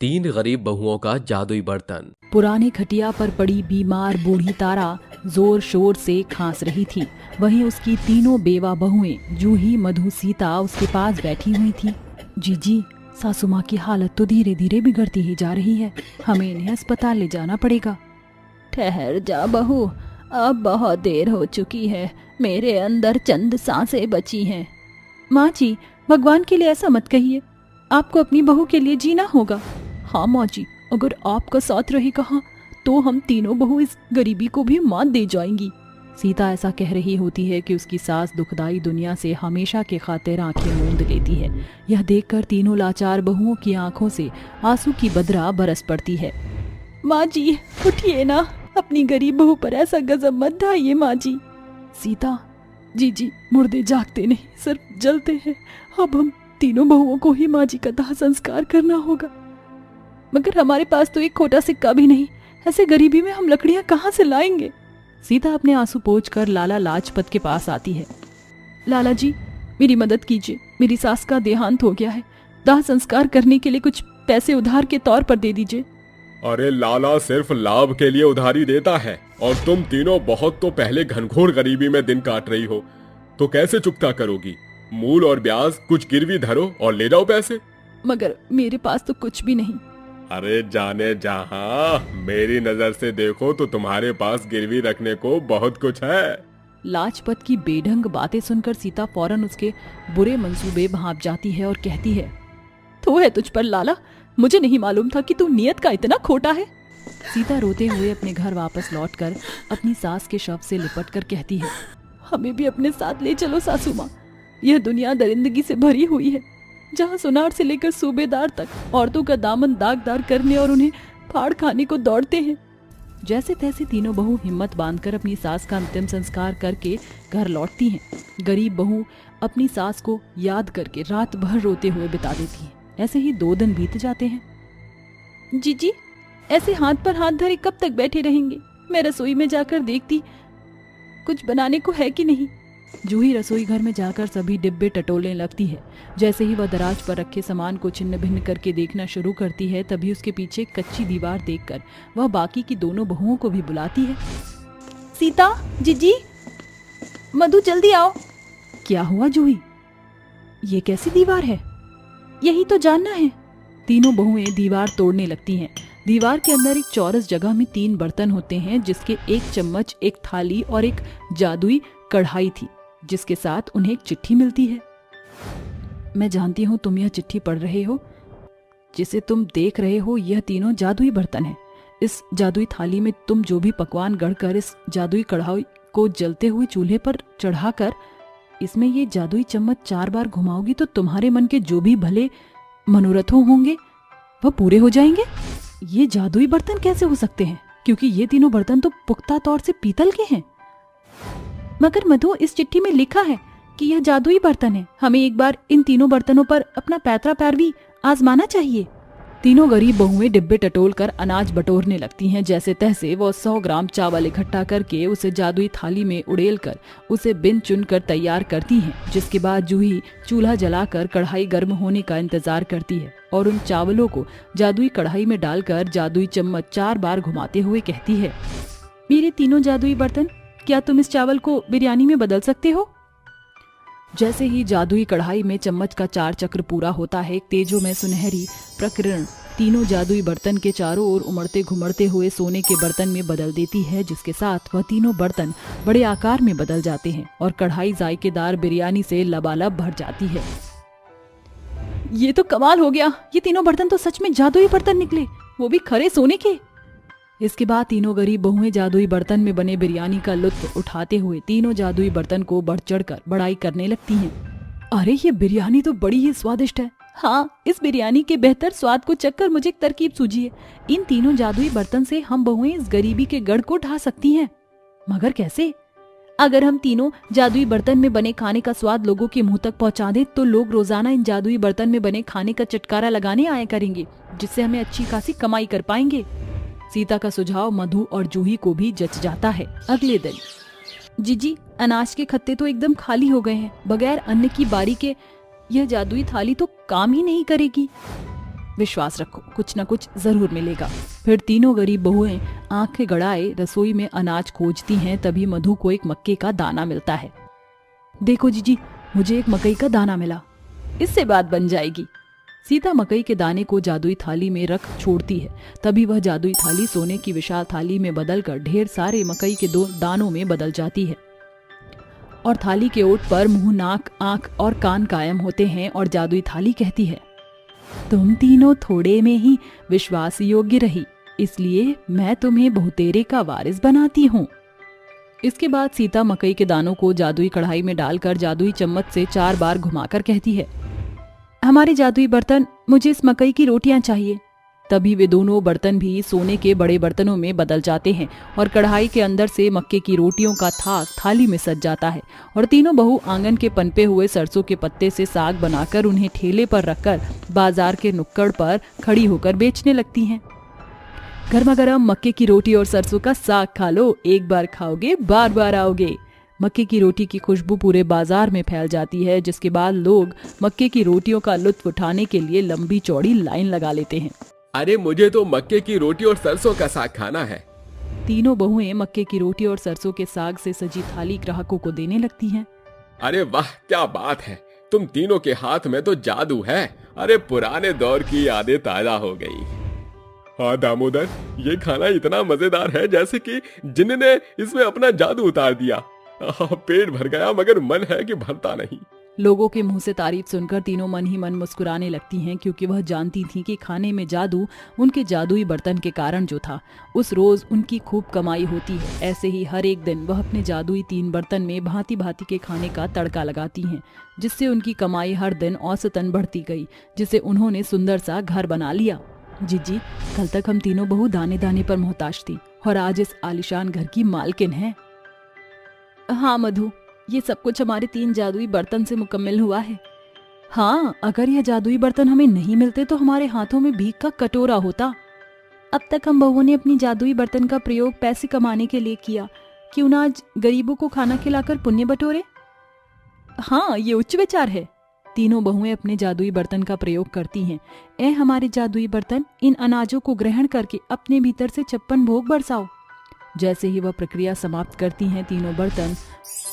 तीन गरीब बहुओं का जादुई बर्तन। पुरानी खटिया पर पड़ी बीमार बूढ़ी तारा जोर शोर से खांस रही थी। वहीं उसकी तीनों बेवा बहुएं जूही, मधु, सीता उसके पास बैठी हुई थी। जीजी, सासू माँ की हालत तो धीरे धीरे बिगड़ती ही जा रही है, हमें इन्हें अस्पताल ले जाना पड़ेगा। ठहर जा बहू, अब बहुत देर हो चुकी है, मेरे अंदर चंद सांसें बची हैं। माँ जी, भगवान के लिए ऐसा मत कहिए, आपको अपनी बहू के लिए जीना होगा। हाँ माँ जी, अगर आपका साथ रहेगा हाँ, तो हम तीनों बहू इस गरीबी को भी मात दे जाएंगी। सीता ऐसा कह रही होती है कि उसकी सास दुखदाई दुनिया से हमेशा के खातिर आंखें मूंद लेती है। यह देखकर तीनों लाचार बहुओं की आंखों से आंसू की बदरा बरस पड़ती है। माँ जी उठिए ना, अपनी गरीब बहू पर ऐसा गजब मत ढाइए माँ जी। सीता, जी मुर्दे जागते नहीं, सिर्फ जलते हैं। अब हम तीनों बहुओं को ही माँ जी का दाह संस्कार करना होगा, मगर हमारे पास तो एक खोटा सिक्का भी नहीं, ऐसे गरीबी में हम लकड़ियां कहाँ से लाएंगे। सीता अपने आंसू पोंछ कर लाला लाजपत के पास आती है। लाला जी, मेरी मदद कीजिए, मेरी सास का देहांत हो गया है, दाह संस्कार करने के लिए कुछ पैसे उधार के तौर पर दे दीजिए। अरे लाला सिर्फ लाभ के लिए उधारी देता है, और तुम तीनों बहुत तो पहले घनघोर गरीबी में दिन काट रही हो, तो कैसे चुकता करोगी? मूल और ब्याज कुछ गिरवी धरो और ले जाओ पैसे। मगर मेरे पास तो कुछ भी नहीं। अरे जाने जहां, मेरी नजर से देखो तो तुम्हारे पास गिरवी रखने को बहुत कुछ है। लाजपत की बेढंग बातें सुनकर सीता फौरन उसके बुरे मंसूबे भांप जाती है और कहती है, तो है तुझ पर लाला, मुझे नहीं मालूम था कि तू नियत का इतना खोटा है। सीता रोते हुए अपने घर वापस लौटकर अपनी सास के शव से लिपट कर कहती है, हमें भी अपने साथ ले चलो सासू माँ, यह दुनिया दरिंदगी से भरी हुई है, जहाँ सुनार से लेकर सूबेदार तक औरतों का दामन दागदार करने और उन्हें फाड़ खाने को दौड़ते हैं। जैसे तैसे तीनों बहू हिम्मत बांधकर अपनी सास का अंतिम संस्कार करके घर लौटती हैं। गरीब बहू अपनी सास को याद करके रात भर रोते हुए बिता देती है। ऐसे ही 2 दिन बीत जाते हैं। जीजी, ऐसे हाथ पर हाथ धरे कब तक बैठे रहेंगे? मैं रसोई में जाकर देखती कुछ बनाने को है कि नहीं। जूही रसोई घर में जाकर सभी डिब्बे टटोलने लगती है। जैसे ही वह दराज पर रखे सामान को छिन्न भिन्न करके देखना शुरू करती है, तभी उसके पीछे एक कच्ची दीवार देखकर वह बाकी की दोनों बहुओं को भी बुलाती है। सीता, जीजी, मधु, जल्दी आओ। क्या हुआ जूही? ये कैसी दीवार है? यही तो जानना है। तीनों बहुएं दीवार तोड़ने लगती हैं। दीवार के अंदर एक चौरस जगह में 3 बर्तन होते हैं, जिसके 1 चम्मच, 1 थाली और एक जादुई कढ़ाई थी, जिसके साथ उन्हें एक चिट्ठी मिलती है। मैं जानती हूँ तुम यह चिट्ठी पढ़ रहे हो। जिसे तुम देख रहे हो यह तीनों जादुई बर्तन हैं। इस जादुई थाली में तुम जो भी पकवान गढ़कर इस जादुई कढ़ाई को जलते हुए चूल्हे पर चढ़ाकर इसमें ये जादुई चम्मच 4 बार घुमाओगी तो तुम्हारे मन के जो भी भले मनोरथों होंगे वह पूरे हो जाएंगे। ये जादुई बर्तन कैसे हो सकते हैं, क्योंकि ये तीनों बर्तन तो पुख्ता तौर से पीतल के हैं। मगर मधु, इस चिट्ठी में लिखा है कि यह जादुई बर्तन है, हमें एक बार इन तीनों बर्तनों पर अपना पैतरा पैरवी आजमाना चाहिए। तीनों गरीब बहुएं डिब्बे टटोल कर अनाज बटोरने लगती हैं। जैसे तैसे वो 100 ग्राम चावल इकट्ठा करके उसे जादुई थाली में उड़ेल कर उसे बिन चुन कर तैयार करती हैं। जिसके बाद जूही चूल्हा जलाकर कढ़ाई गर्म होने का इंतजार करती है और उन चावलों को जादुई कढ़ाई में डालकर जादुई चम्मच 4 बार घुमाते हुए कहती है, मेरे तीनों जादुई बर्तन, क्या तुम इस चावल को बिरयानी में बदल सकते हो? जैसे ही जादुई कढ़ाई में चम्मच का 4 चक्र पूरा होता है, एक तेजो में सुनहरी प्रकिरण तीनों जादुई बर्तन के चारों ओर उमड़ते घुमड़ते हुए सोने के बर्तन में बदल देती है, जिसके साथ वह तीनों बर्तन बड़े आकार में बदल जाते हैं और कढ़ाई जायकेदार बिरयानी से लबालब भर जाती है। ये तो कमाल हो गया, ये तीनों बर्तन तो सच में जादुई बर्तन निकले, वो भी खरे सोने के। इसके बाद तीनों गरीब बहुएं जादुई बर्तन में बने बिरयानी का लुत्फ उठाते हुए तीनों जादुई बर्तन को बढ़ चढ़कर बड़ाई करने लगती हैं। अरे ये बिरयानी तो बड़ी ही स्वादिष्ट है। हाँ, इस बिरयानी के बेहतर स्वाद को चखकर मुझे एक तरकीब सूझी है। इन तीनों जादुई बर्तन से हम बहुएं इस गरीबी के गढ़ को ढा सकती हैं। मगर कैसे? अगर हम तीनों जादुई बर्तन में बने खाने का स्वाद लोगों के मुंह तक पहुंचा दें, तो लोग रोजाना इन जादुई बर्तन में बने खाने का चटकारा लगाने आया करेंगे, जिससे हमें अच्छी खासी कमाई कर पाएंगे। सीता का सुझाव मधु और जूही को भी जच जाता है। अगले दिन, जीजी, अनाज के खत्ते तो एकदम खाली हो गए हैं, बगैर अन्न की बारी के यह जादुई थाली तो काम ही नहीं करेगी। विश्वास रखो, कुछ न कुछ जरूर मिलेगा। फिर तीनों गरीब बहुएं आंखें गड़ाए रसोई में अनाज खोजती हैं। तभी मधु को एक मक्के का दाना मिलता है। देखो जीजी, मुझे एक मकई का दाना मिला, इससे बात बन जाएगी। सीता मकई के दाने को जादुई थाली में रख छोड़ती है। तभी वह जादुई थाली सोने की विशाल थाली में बदलकर ढेर सारे मकई के 2 दानों में बदल जाती है और थाली के ओट पर मुंह, नाक, आंख और कान कायम होते हैं और जादुई थाली कहती है, तुम तीनों थोड़े में ही विश्वास योग्य रही, इसलिए मैं तुम्हें बहुतेरे का वारिस बनाती हूँ। इसके बाद सीता मकई के दानों को जादुई कढ़ाई में डालकर जादुई चम्मच से 4 बार घुमाकर कहती है, हमारे जादुई बर्तन, मुझे इस मकई की रोटियां चाहिए। तभी वे दोनों बर्तन भी सोने के बड़े बर्तनों में बदल जाते हैं और कढ़ाई के अंदर से मक्के की रोटियों का थाक थाली में सज जाता है और तीनों बहू आंगन के पनपे हुए सरसों के पत्ते से साग बनाकर उन्हें ठेले पर रखकर बाजार के नुक्कड़ पर खड़ी होकर बेचने लगती हैं। गर्मा गर्म मक्के की रोटी और सरसों का साग खा लो, एक बार खाओगे बार बार आओगे। मक्के की रोटी की खुशबू पूरे बाजार में फैल जाती है, जिसके बाद लोग मक्के की रोटियों का लुत्फ उठाने के लिए लंबी चौड़ी लाइन लगा लेते हैं। अरे मुझे तो मक्के की रोटी और सरसों का साग खाना है। तीनों बहुएं मक्के की रोटी और सरसों के साग से सजी थाली ग्राहकों को देने लगती हैं। अरे वाह, क्या बात है, तुम तीनों के हाथ में तो जादू है। अरे पुराने दौर की यादें ताजा हो गई। हाँ दामोदर, ये खाना इतना मजेदार है जैसे कि जिन्न ने इसमें अपना जादू उतार दिया। पेट भर गया मगर मन है कि भरता नहीं। लोगों के मुंह से तारीफ सुनकर तीनों मन ही मन मुस्कुराने लगती हैं, क्योंकि वह जानती थीं कि खाने में जादू उनके जादुई बर्तन के कारण जो था, उस रोज उनकी खूब कमाई होती है। ऐसे ही हर एक दिन वह अपने जादुई 3 बर्तन में भांति भांति के खाने का तड़का लगाती हैं, जिससे उनकी कमाई हर दिन औसतन बढ़ती गई, जिससे उन्होंने सुंदर सा घर बना लिया। जीजी, कल तक हम तीनों बहू दाने दाने पर मोहताज थी और आज इस आलीशान घर की मालकिन है। हाँ मधु, ये सब कुछ हमारे 3 जादुई बर्तन से मुकम्मल हुआ है। हाँ, अगर यह जादुई बर्तन हमें नहीं मिलते तो हमारे हाथों में भीख का कटोरा होता। अब तक हम बहुओं ने अपनी जादुई बर्तन का प्रयोग पैसे कमाने के लिए किया, क्यों ना आज गरीबों को खाना खिलाकर पुण्य बटोरे। हाँ, ये उच्च विचार है। तीनों बहुएं अपने जादुई बर्तन का प्रयोग करती हैं। ए हमारे जादुई बर्तन, इन अनाजों को ग्रहण करके अपने भीतर से 56 भोग बरसाओ। जैसे ही वह प्रक्रिया समाप्त करती हैं, तीनों बर्तन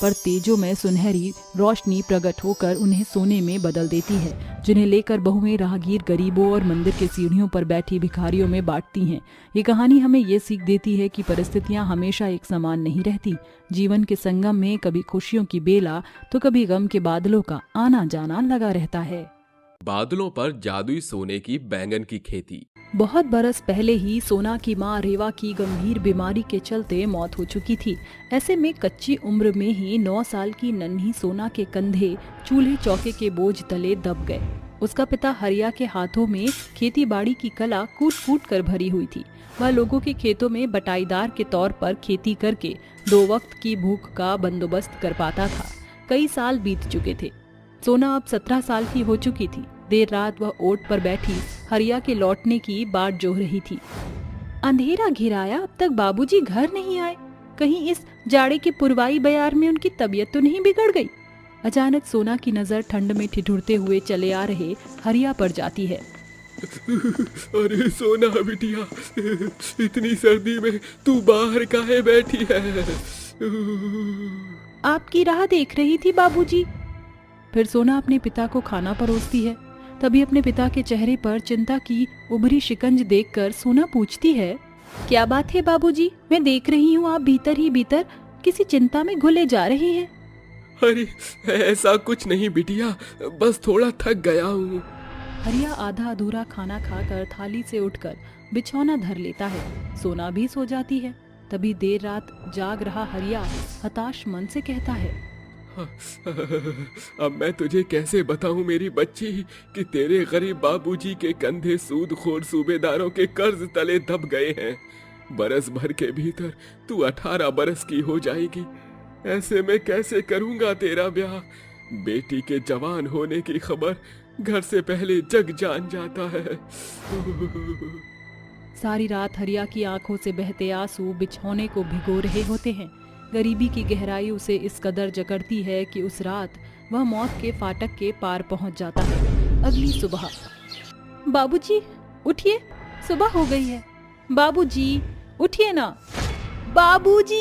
पर तेजों में सुनहरी रोशनी प्रकट होकर उन्हें सोने में बदल देती है, जिन्हें लेकर बहुएं राहगीर गरीबों और मंदिर के सीढ़ियों पर बैठी भिखारियों में बांटती हैं। ये कहानी हमें ये सीख देती है कि परिस्थितियां हमेशा एक समान नहीं रहती। जीवन के संगम में कभी खुशियों की बेला तो कभी गम के बादलों का आना जाना लगा रहता है। बादलों पर जादुई सोने की बैंगन की खेती। बहुत बरस पहले ही सोना की माँ रेवा की गंभीर बीमारी के चलते मौत हो चुकी थी। ऐसे में कच्ची उम्र में ही 9 साल की नन्ही सोना के कंधे चूल्हे चौके के बोझ तले दब गए। उसका पिता हरिया के हाथों में खेती बाड़ी की कला कूट कूट कर भरी हुई थी। वह लोगों के खेतों में बटाईदार के तौर पर खेती करके 2 वक्त की भूख का बंदोबस्त कर पाता था। कई साल बीत चुके थे। सोना अब 17 साल की हो चुकी थी। देर रात वह ओट पर बैठी हरिया के लौटने की बाट जोह रही थी। अंधेरा घिराया, अब तक बाबूजी घर नहीं आए। कहीं इस जाड़े के पुरवाई बयार में उनकी तबीयत तो नहीं बिगड़ गई। अचानक सोना की नजर ठंड में ठिठुरते हुए चले आ रहे हरिया पर जाती है। अरे सोना बिटिया, इतनी सर्दी में तू बाहर काहे बैठी है? आपकी राह देख रही थी बाबूजी। फिर सोना अपने पिता को खाना परोसती है। तभी अपने पिता के चेहरे पर चिंता की उभरी शिकंज देखकर सोना पूछती है, क्या बात है बाबूजी? मैं देख रही हूँ आप भीतर ही भीतर किसी चिंता में घुले जा रहे हैं। अरे ऐसा कुछ नहीं बिटिया, बस थोड़ा थक गया हूँ। हरिया आधा अधूरा खाना खाकर थाली से उठकर बिछौना धर लेता है। सोना भी सो जाती है। तभी देर रात जाग रहा हरिया हताश मन से कहता है, अब मैं तुझे कैसे बताऊं मेरी बच्ची कि तेरे गरीब बाबूजी के कंधे सूदखोर सूबेदारों के कर्ज तले दब गए हैं। बरस भर के भीतर तू 18 बरस की हो जाएगी। ऐसे में कैसे करूंगा तेरा ब्याह? बेटी के जवान होने की खबर घर से पहले जग जान जाता है। सारी रात हरिया की आंखों से बहते आंसू बिछौने को भिगो रहे होते हैं। गरीबी की गहराई उसे इस कदर जकड़ती है कि उस रात वह मौत के फाटक के पार पहुंच जाता है। अगली सुबह बाबूजी उठिए, सुबह हो गई है। बाबूजी उठिए ना, बाबूजी।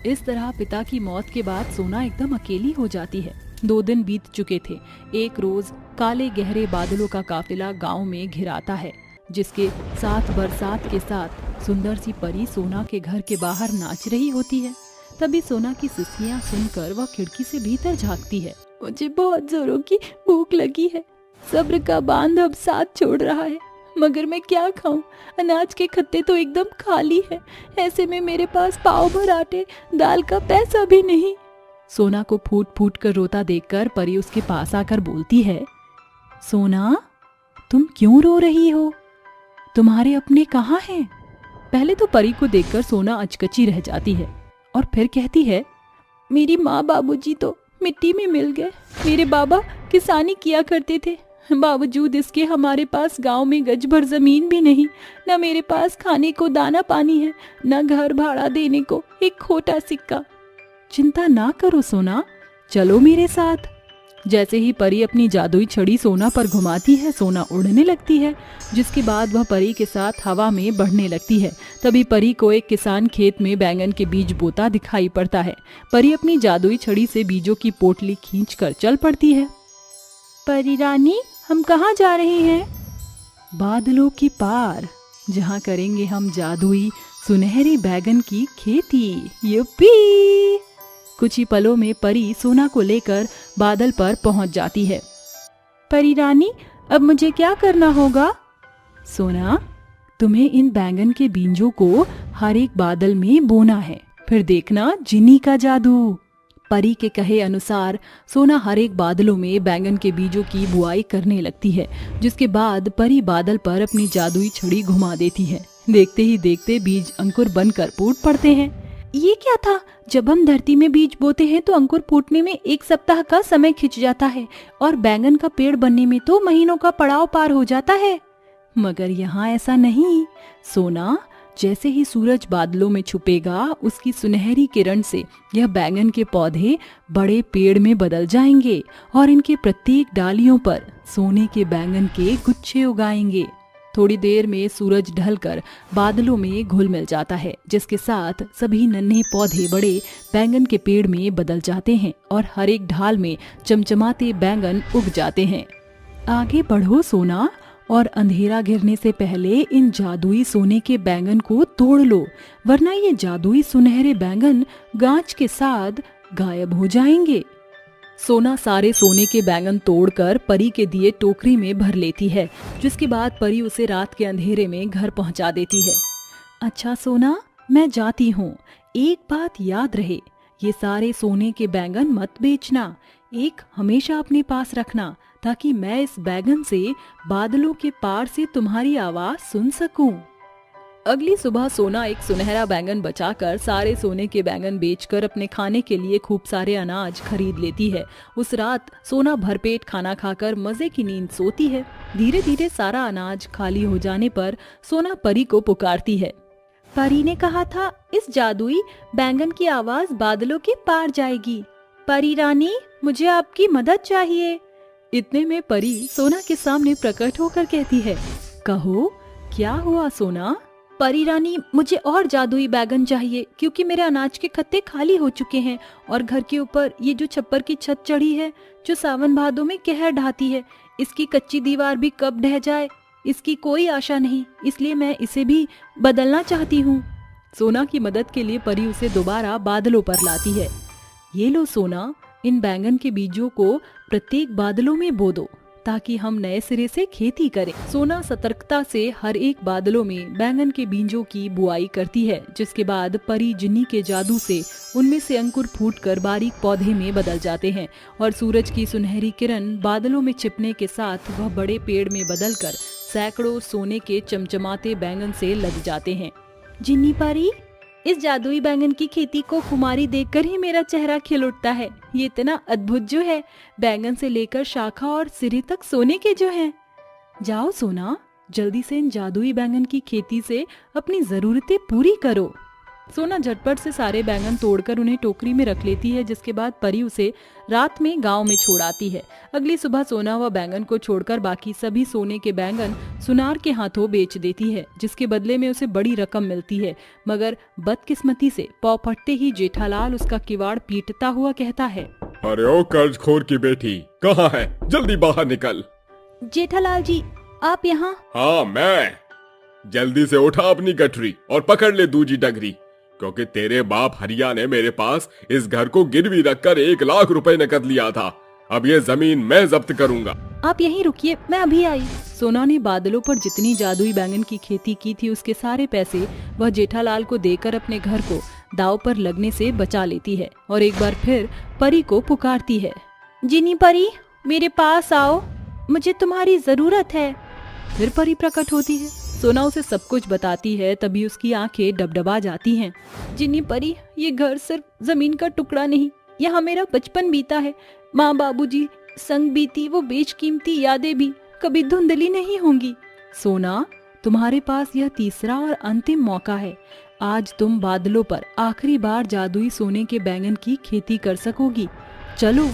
इस तरह पिता की मौत के बाद सोना एकदम अकेली हो जाती है। 2 दिन बीत चुके थे। एक रोज काले गहरे बादलों का काफिला गांव में घिराता है, जिसके साथ बरसात के साथ सुंदर सी परी सोना के घर के बाहर नाच रही होती है। तभी सोना की सिसकियां सुनकर वह खिड़की से भीतर झांकती है। मुझे बहुत जोरों की भूख लगी है। सब्र का बांध अब साथ छोड़ रहा है, मगर मैं क्या खाऊं? अनाज के खत्ते तो एकदम खाली है। ऐसे में मेरे पास पाव भर आटे दाल का पैसा भी नहीं। सोना को फूट फूट कर रोता देखकर परी उसके पास आकर बोलती है, सोना तुम क्यों रो रही हो? तुम्हारे अपने कहाँ हैं? पहले तो परी को देखकर सोना अचकची रह जाती है और फिर कहती है, मेरी माँ बाबूजी तो मिट्टी में मिल गए। मेरे बाबा किसानी किया करते थे, बावजूद इसके हमारे पास गांव में गज भर जमीन भी नहीं। न मेरे पास खाने को दाना पानी है, न घर भाड़ा देने को एक खोटा सिक्का। चिंता ना करो सोना, चलो मेरे साथ। जैसे ही परी अपनी जादुई छड़ी सोना पर घुमाती है, सोना उड़ने लगती है, जिसके बाद वह परी के साथ हवा में बढ़ने लगती है। तभी परी को एक किसान खेत में बैंगन के बीज बोता दिखाई पड़ता है। परी अपनी जादुई छड़ी से बीजों की पोटली खींचकर चल पड़ती है। परी रानी, हम कहाँ जा रहे हैं? बादलों के पार, जहाँ करेंगे हम जादुई सुनहरे बैगन की खेती। युप्पी! कुछ ही पलों में परी सोना को लेकर बादल पर पहुंच जाती है। परी रानी, अब मुझे क्या करना होगा? सोना, तुम्हें इन बैंगन के बीजों को हर एक बादल में बोना है, फिर देखना जिन्नी का जादू। परी के कहे अनुसार सोना हर एक बादलों में बैंगन के बीजों की बुआई करने लगती है, जिसके बाद परी बादल पर अपनी जादुई छड़ी घुमा देती है। देखते ही देखते बीज अंकुर बनकर फूट पड़ते हैं। ये क्या था? जब हम धरती में बीज बोते हैं तो अंकुर फूटने में 1 सप्ताह का समय खिंच जाता है और बैंगन का पेड़ बनने में तो महीनों का पड़ाव पार हो जाता है। मगर यहाँ ऐसा नहीं। सोना, जैसे ही सूरज बादलों में छुपेगा, उसकी सुनहरी किरण से यह बैंगन के पौधे बड़े पेड़ में बदल जाएंगे और इनके प्रत्येक डालियों पर सोने के बैंगन के गुच्छे उगाएंगे। थोड़ी देर में सूरज ढलकर बादलों में घुल मिल जाता है, जिसके साथ सभी नन्हे पौधे बड़े बैंगन के पेड़ में बदल जाते हैं और हर एक ढाल में चमचमाते बैंगन उग जाते हैं। आगे बढ़ो सोना, और अंधेरा गिरने से पहले इन जादुई सोने के बैंगन को तोड़ लो, वरना ये जादुई सुनहरे बैंगन गांच के साथ गायब हो जाएंगे। सोना सारे सोने के बैंगन तोड़कर परी के दिए टोकरी में भर लेती है, जिसके बाद परी उसे रात के अंधेरे में घर पहुंचा देती है। अच्छा सोना, मैं जाती हूँ। एक बात याद रहे, ये सारे सोने के बैंगन मत बेचना, एक हमेशा अपने पास रखना, ताकि मैं इस बैंगन से बादलों के पार से तुम्हारी आवाज सुन सकूं। अगली सुबह सोना एक सुनहरा बैंगन बचाकर सारे सोने के बैंगन बेचकर अपने खाने के लिए खूब सारे अनाज खरीद लेती है। उस रात सोना भरपेट खाना खाकर मजे की नींद सोती है। धीरे धीरे सारा अनाज खाली हो जाने पर सोना परी को पुकारती है। परी ने कहा था, इस जादुई बैंगन की आवाज बादलों के पार जाएगी। परी रानी, मुझे आपकी मदद चाहिए। इतने में परी सोना के सामने प्रकट होकर कहती है, कहो क्या हुआ सोना? परी रानी, मुझे और जादुई बैगन चाहिए, क्योंकि मेरे अनाज के खत्ते खाली हो चुके हैं और घर के ऊपर ये जो छप्पर की छत चढ़ी है, जो सावन भादों में कहर ढाती है, इसकी कच्ची दीवार भी कब ढह जाए, इसकी कोई आशा नहीं, इसलिए मैं इसे भी बदलना चाहती हूँ। सोना की मदद के लिए परी उसे दोबारा बादलों पर लाती है। ये लो सोना, इन बैंगन के बीजों को प्रत्येक बादलों में बो दो, ताकि हम नए सिरे से खेती करें। सोना सतर्कता से हर एक बादलों में बैंगन के बीजों की बुआई करती है, जिसके बाद परी जिन्नी के जादू से उनमें से अंकुर फूटकर बारीक पौधे में बदल जाते हैं और सूरज की सुनहरी किरण बादलों में छिपने के साथ वह बड़े पेड़ में बदलकर सैकड़ों सोने के चमचमाते बैंगन से लग जाते हैं। जिन्नी परी, इस जादुई बैंगन की खेती को खुमारी देखकर ही मेरा चेहरा खिल उठता है। ये इतना अद्भुत जो है, बैंगन से लेकर शाखा और सिरे तक सोने के जो हैं। जाओ सोना, जल्दी से इन जादुई बैंगन की खेती से अपनी जरूरतें पूरी करो। सोना झटपट से सारे बैंगन तोड़कर उन्हें टोकरी में रख लेती है, जिसके बाद परी उसे रात में गांव में छोड़ आती है। अगली सुबह सोना वह बैंगन को छोड़कर बाकी सभी सोने के बैंगन सुनार के हाथों बेच देती है, जिसके बदले में उसे बड़ी रकम मिलती है। मगर बदकिस्मती से पौ फटते ही जेठालाल उसका किवाड़ पीटता हुआ कहता है, अरे ओ कर्जखोर की बेटी, कहाँ है? जल्दी बाहर निकल। जेठालाल जी, आप यहाँ? हाँ मैं। जल्दी से उठा अपनी गठरी और पकड़ ले दूजी डगरी, क्योंकि तेरे बाप हरिया ने मेरे पास इस घर को गिरवी रखकर 1 लाख रुपए नकद लिया था। अब ये जमीन मैं जब्त करूंगा। आप यहीं रुकिए, मैं अभी आई। सोना ने बादलों पर जितनी जादुई बैंगन की खेती की थी, उसके सारे पैसे वह जेठालाल को देकर अपने घर को दाव पर लगने से बचा लेती है और एक बार फिर परी को पुकारती है, जिनी परी, मेरे पास आओ, मुझे तुम्हारी जरूरत है। फिर परी प्रकट होती है। सोना उसे सब कुछ बताती है, तभी उसकी आंखें डबडबा जाती हैं। जिनी परी, ये घर सिर्फ जमीन का टुकड़ा नहीं, यहाँ मेरा बचपन बीता है। माँ बाबूजी संग बीती वो बेशकीमती यादें भी कभी धुंधली नहीं होंगी। सोना, तुम्हारे पास यह तीसरा और अंतिम मौका है। आज तुम बादलों पर आखिरी बार जादुई सोने के बैंगन की खेती कर सकोगी। चलो।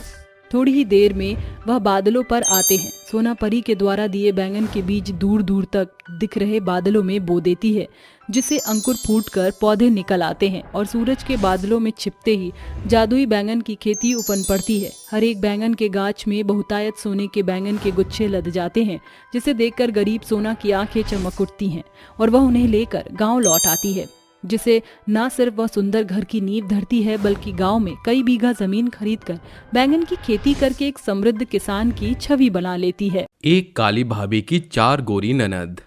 थोड़ी ही देर में वह बादलों पर आते हैं। सोना परी के द्वारा दिए बैंगन के बीज दूर दूर तक दिख रहे बादलों में बो देती है, जिससे अंकुर फूटकर पौधे निकल आते हैं और सूरज के बादलों में छिपते ही जादुई बैंगन की खेती उपन पड़ती है। हर एक बैंगन के गाछ में बहुतायत सोने के बैंगन के गुच्छे लद जाते हैं, जिसे देखकर गरीब सोना की आंखें चमक उठती हैं और वह उन्हें लेकर गाँव लौट आती है, जिसे न सिर्फ वह सुंदर घर की नींव धरती है, बल्कि गांव में कई बीघा जमीन खरीदकर बैंगन की खेती करके एक समृद्ध किसान की छवि बना लेती है। एक काली भाभी की 4 गोरी ननद।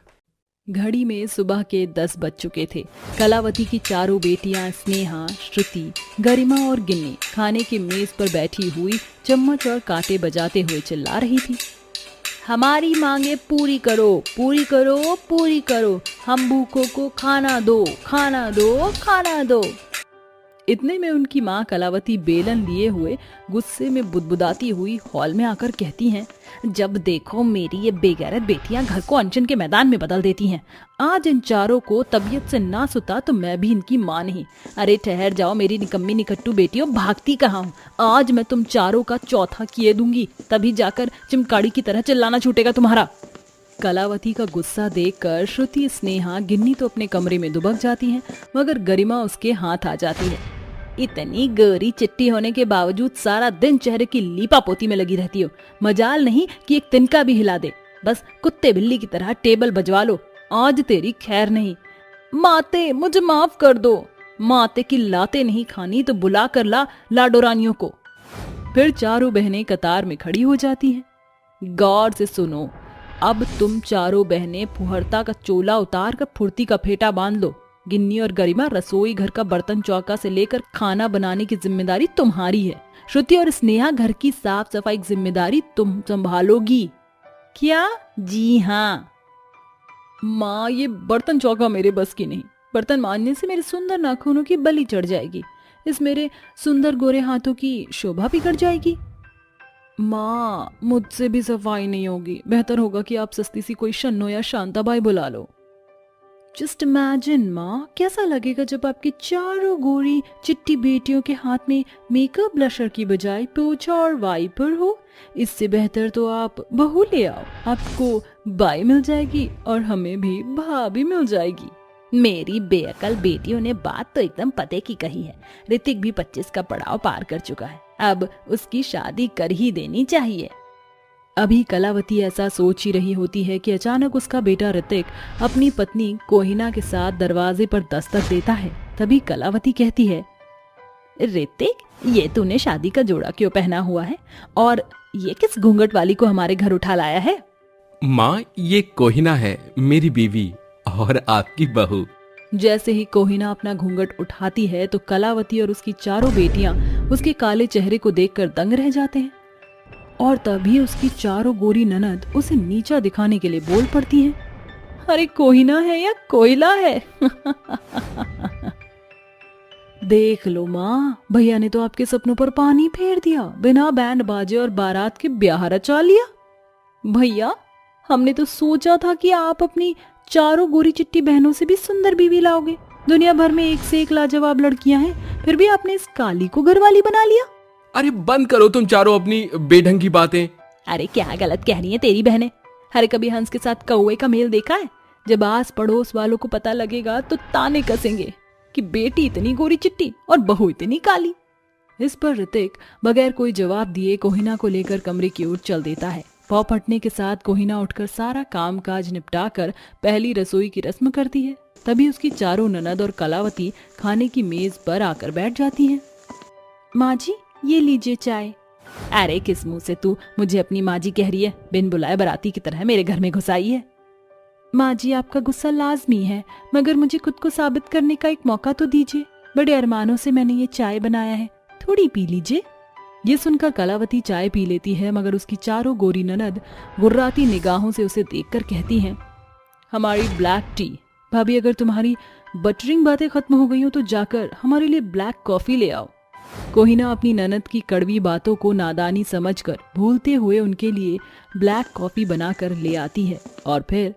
घड़ी में सुबह के 10 बज चुके थे। कलावती की चारों बेटियां स्नेहा, श्रुति, गरिमा और गिन्नी खाने की मेज पर बैठी हुई चम्मच और कांटे बजाते हुए चिल्ला रही थी, हमारी मांगे पूरी करो, पूरी करो, पूरी करो, हम भूखों को खाना दो, खाना दो, खाना दो। इतने में उनकी माँ कलावती बेलन लिए हुए गुस्से में बुदबुदाती हुई हॉल में आकर कहती हैं, जब देखो मेरी ये बेगैरत बेटियां घर को अनशन के मैदान में बदल देती हैं। आज इन चारों को तबीयत से ना सुता तो मैं भी इनकी माँ नहीं। अरे ठहर जाओ मेरी निकम्मी निकट्टू बेटियों, भागती कहाँ हूँ? आज मैं तुम चारों का चौथा किए दूंगी, तभी जाकर चिमकाड़ी की तरह चिल्लाना छूटेगा तुम्हारा। कलावती का गुस्सा देखकर श्रुति, स्नेहा, गिन्नी तो अपने कमरे में दुबक जाती हैं, मगर गरिमा उसके हाथ आ जाती है। इतनी गोरी चिट्टी होने के बावजूद सारा दिन चेहरे की लीपा पोती में लगी रहती हो। मजाल नहीं कि एक तिनका भी हिला दे, बस कुत्ते बिल्ली की तरह टेबल बजवा लो। आज तेरी खैर नहीं। माते, मुझे माफ कर दो। माते की लाते नहीं खानी तो बुला कर ला लाडो रानियों को। फिर चारों बहनें कतार में खड़ी हो जाती हैं। गौर से सुनो, अब तुम चारों बहनें फुहरता का चोला उतार कर फुर्ती का फेटा बांध लो। गिन्नी और गरिमा, रसोई घर का बर्तन चौका से लेकर खाना बनाने की जिम्मेदारी तुम्हारी है। श्रुति और स्नेहा, घर की साफ सफाई की जिम्मेदारी तुम संभालोगी। क्या? जी हाँ माँ, ये बर्तन चौका मेरे बस की नहीं। बर्तन मांजने से मेरे सुंदर नाखूनों की बलि चढ़ जाएगी, इस मेरे सुंदर गोरे हाथों की शोभा बिगड़ जाएगी। माँ, मुझसे भी सफाई नहीं होगी। बेहतर होगा कि आप सस्ती सी कोई शन्नो या शांताबाई बुला लो। जस्ट इमेजिन माँ, कैसा लगेगा जब आपकी चारों गोरी चिट्टी बेटियों के हाथ में मेकअप ब्लशर की बजाय पोछा और वाइपर हो। इससे बेहतर तो आप बहू ले आओ, आपको बाई मिल जाएगी और हमें भी भाभी मिल जाएगी। मेरी बेअकल बेटियों ने बात तो एकदम पते की कही है। ऋतिक भी 25 का पड़ाव पार कर चुका है, अब उसकी शादी कर ही देनी चाहिए। अभी कलावती ऐसा सोच ही रही होती है कि अचानक उसका बेटा ऋतिक अपनी पत्नी कोहिना के साथ दरवाजे पर दस्तक देता है। तभी कलावती कहती है, ऋतिक, ये तूने शादी का जोड़ा क्यों पहना हुआ है और ये किस घूंघट वाली को हमारे घर उठा लाया है? माँ, ये कोहिना है, मेरी बीवी और आपकी बहू। जैसे ही कोहिना अपना घूंघट उठाती है तो कलावती और उसकी चारों बेटियां उसके काले चेहरे को देखकर दंग रह जाते हैं। और तभी उसकी चारों गोरी ननद उसे नीचा दिखाने के लिए बोल पड़ती हैं, अरे कोहिना है या कोयला है? देख लो माँ, भैया ने तो आपके सपनों पर पानी फेर दिया, बिना बैंड बाजे और बारात के ब्याह रचा लिया। भैया, हमने तो सोचा था कि आप अपनी चारों गोरी चिट्टी बहनों से भी सुंदर बीवी लाओगे, दुनिया भर में एक से एक लाजवाब लड़कियां हैं, फिर भी आपने इस काली को घरवाली बना लिया। अरे बंद करो तुम चारों अपनी बेढंग की बातें। अरे क्या गलत कह रही है तेरी बहनें। अरे कभी हंस के साथ कौवे का मेल देखा है? जब आस पड़ोस वालों को पता लगेगा तो ताने कसेंगे कि बेटी इतनी गोरी चिट्टी और बहू इतनी काली। इस पर ऋतिक बगैर कोई जवाब दिए कोहिना को लेकर कमरे की ओर चल देता है। पाँव फटने के साथ कोहिना उठकर सारा काम काज निपटा कर पहली रसोई की रस्म करती है। तभी उसकी चारों ननद और कलावती खाने की मेज पर आकर बैठ जाती हैं। माँ जी ये लीजिए चाय। अरे किस मुंह से तू मुझे अपनी माँ जी कह रही है? बिन बुलाए बाराती की तरह मेरे घर में घुस आई है। माँ जी आपका गुस्सा लाजमी है, मगर मुझे खुद को साबित करने का एक मौका तो दीजिए। बड़े अरमानों से मैंने ये चाय बनाया है, थोड़ी पी लीजिए। ये सुनकर कलावती चाय पी लेती है, मगर उसकी चारों गोरी ननद गुर्राती निगाहों से उसे देखकर कहती हैं, हमारी ब्लैक टी। भाभी अगर तुम्हारी बटरिंग बातें खत्म हो गई हो तो जाकर हमारे लिए ब्लैक कॉफी ले आओ। कोहिना अपनी ननद की कड़वी बातों को नादानी समझकर भूलते हुए उनके लिए ब्लैक कॉफी बनाकर ले आती है और फिर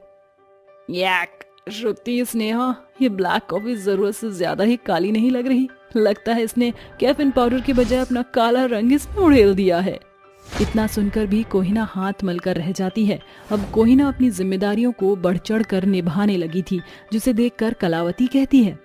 याक श्रुति स्नेहा, ये ब्लैक कॉफी जरूरत से ज्यादा ही काली नहीं लग रही। लगता है इसने कैफीन पाउडर के बजाय अपना काला रंग इसमें उड़ेल दिया है। इतना सुनकर भी कोहिना हाथ मलकर रह जाती है। अब कोहिना अपनी जिम्मेदारियों को बढ़ चढ़ कर निभाने लगी थी, जिसे देखकर कलावती कहती है,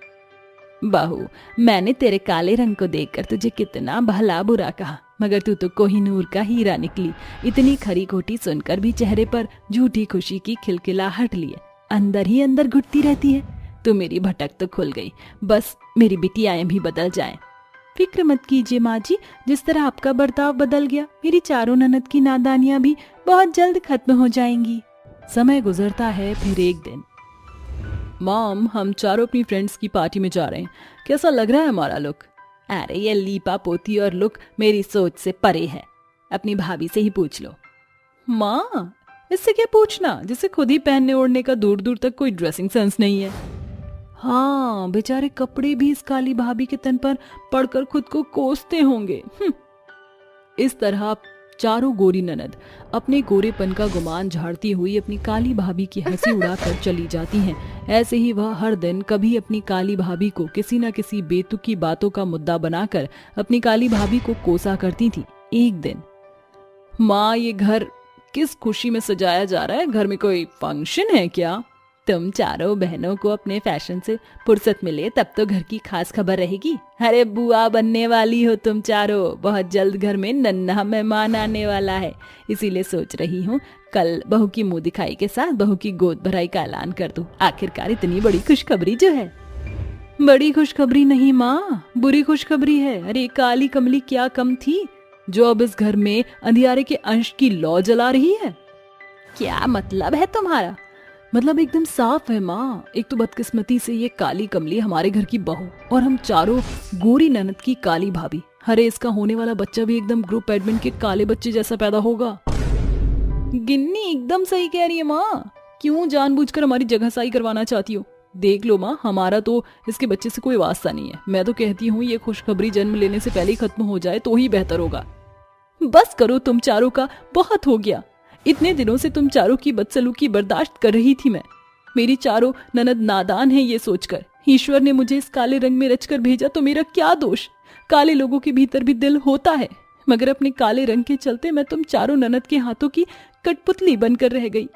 बहू मैंने तेरे काले रंग को देखकर तुझे कितना भला बुरा कहा, मगर तू तो कोहिनूर का हीरा निकली। इतनी खरी खोटी सुनकर भी चेहरे पर झूठी खुशी की खिलखिलाहट लिए अंदर ही अंदर घुटती रहती है। तो मेरी भटक तो खुल गई, बस मेरी बिटियाएं भी बदल जाएं। फिक्र मत कीजिए माँ जी, जिस तरह आपका बर्ताव बदल गया, मेरी चारों ननद की नादानियां भी बहुत जल्द खत्म हो जाएंगी। समय गुजरता है। फिर एक दिन, मॉम हम चारों अपनी फ्रेंड्स की पार्टी में जा रहे हैं, कैसा लग रहा है हमारा लुक? अरे ये लीपा पोती और लुक मेरी सोच से परे है, अपनी भाभी से ही पूछ लो। माँ इससे क्या पूछना, जिसे खुद ही पहनने ओढ़ने का दूर दूर तक कोई ड्रेसिंग सेंस नहीं है। हाँ बेचारे कपड़े भी इस काली भाभी के तन पर पड़कर खुद को कोसते होंगे। इस तरह चारों गोरी ननद अपने गोरेपन का गुमान झाड़ती हुई अपनी काली भाभी की हंसी उड़ाकर चली जाती हैं। ऐसे ही वह हर दिन कभी अपनी काली भाभी को किसी न किसी बेतुकी बातों का मुद्दा बनाकर अपनी काली भाभी को कोसा करती थी। एक दिन, माँ ये घर किस खुशी में सजाया जा रहा है? घर में कोई फंक्शन है क्या? तुम चारों बहनों को अपने फैशन से फुर्सत मिले तब तो घर की खास खबर रहेगी। अरे बुआ बनने वाली हो तुम चारों, बहुत जल्द घर में नन्हा मेहमान आने वाला है, इसीलिए सोच रही हूँ कल बहू की मुंह दिखाई के साथ बहू की गोद भराई का ऐलान कर दूं। आखिरकार इतनी बड़ी खुशखबरी जो है। बड़ी खुशखबरी नहीं माँ, बुरी खुशखबरी है। अरे काली कमली क्या कम थी जो अब इस घर में अंधियारे के अंश की लौ जला रही है? क्या मतलब है तुम्हारा? मतलब एकदम साफ है माँ, एक तो बदकिस्मती से ये काली कमली हमारे घर की बहू और हम चारों गोरी ननद की काली भाभी। अरे इसका होने वाला बच्चा भी एकदम ग्रुप एडमिन के काले बच्चे जैसा पैदा होगा। गिन्नी एकदम सही कह रही है माँ, क्यों जानबूझकर हमारी जगह साई करवाना चाहती हो? देख लो माँ, हमारा तो इसके बच्चे से कोई वास्ता नहीं है। मैं तो कहती हूँ ये खुशखबरी जन्म लेने से पहले ही खत्म हो जाए तो ही बेहतर होगा। बस करो तुम चारों का, बहुत हो गया। इतने दिनों से तुम चारों की बदसलूकी बर्दाश्त कर रही थी मैं। मेरी चारों ननद नादान है ये सोचकर ईश्वर ने मुझे इस काले रंग में रचकर भेजा तो मेरा क्या दोष? काले लोगों के भीतर भी दिल होता है, मगर अपने काले रंग के चलते मैं तुम चारों ननद के हाथों की कठपुतली बनकर रह गई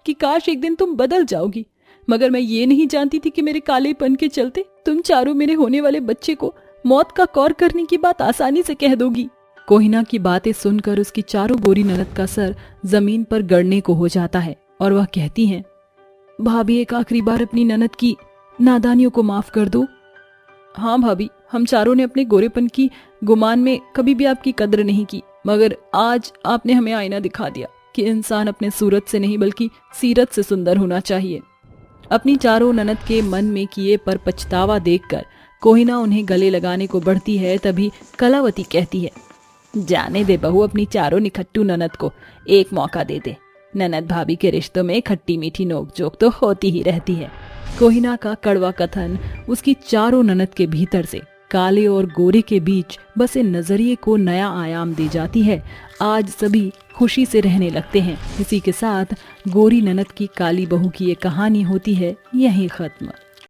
कि काश एक दिन तुम बदल जाओगी। मगर मैं ये नहीं जानती थी कि मेरे कालेपन के चलते तुम चारों मेरे होने वाले बच्चे को मौत का कौर करने की बात आसानी से कह दोगी। कोहिना की बातें सुनकर उसकी चारों गोरी ननद का सर जमीन पर गड़ने को हो जाता है और वह कहती हैं, भाभी एक आखिरी बार अपनी ननद की नादानियों को माफ कर दो। हाँ भाभी, हम चारों ने अपने गोरेपन की गुमान में कभी भी आपकी कद्र नहीं की, मगर आज आपने हमें आईना दिखा दिया कि इंसान अपने सूरत से नहीं बल्कि सीरत से सुंदर होना चाहिए। अपनी चारों ननद के मन में किए पर पछतावा देखकर कोहिना उन्हें गले लगाने को बढ़ती है। तभी कलावती कहती है, जाने दे बहू, अपनी चारों निखट्टू ननद को एक मौका दे दे। ननद भाभी के रिश्तों में खट्टी मीठी नोकझोंक तो होती ही रहती है। कोहिना का कड़वा कथन उसकी चारों ननद के भीतर से काले और गोरे के बीच बसे नजरिए को नया आयाम दे जाती है। आज सभी खुशी से रहने लगते हैं। इसी के साथ गोरी ननद की काली बहू की ये कहानी होती है यहीं खत्म।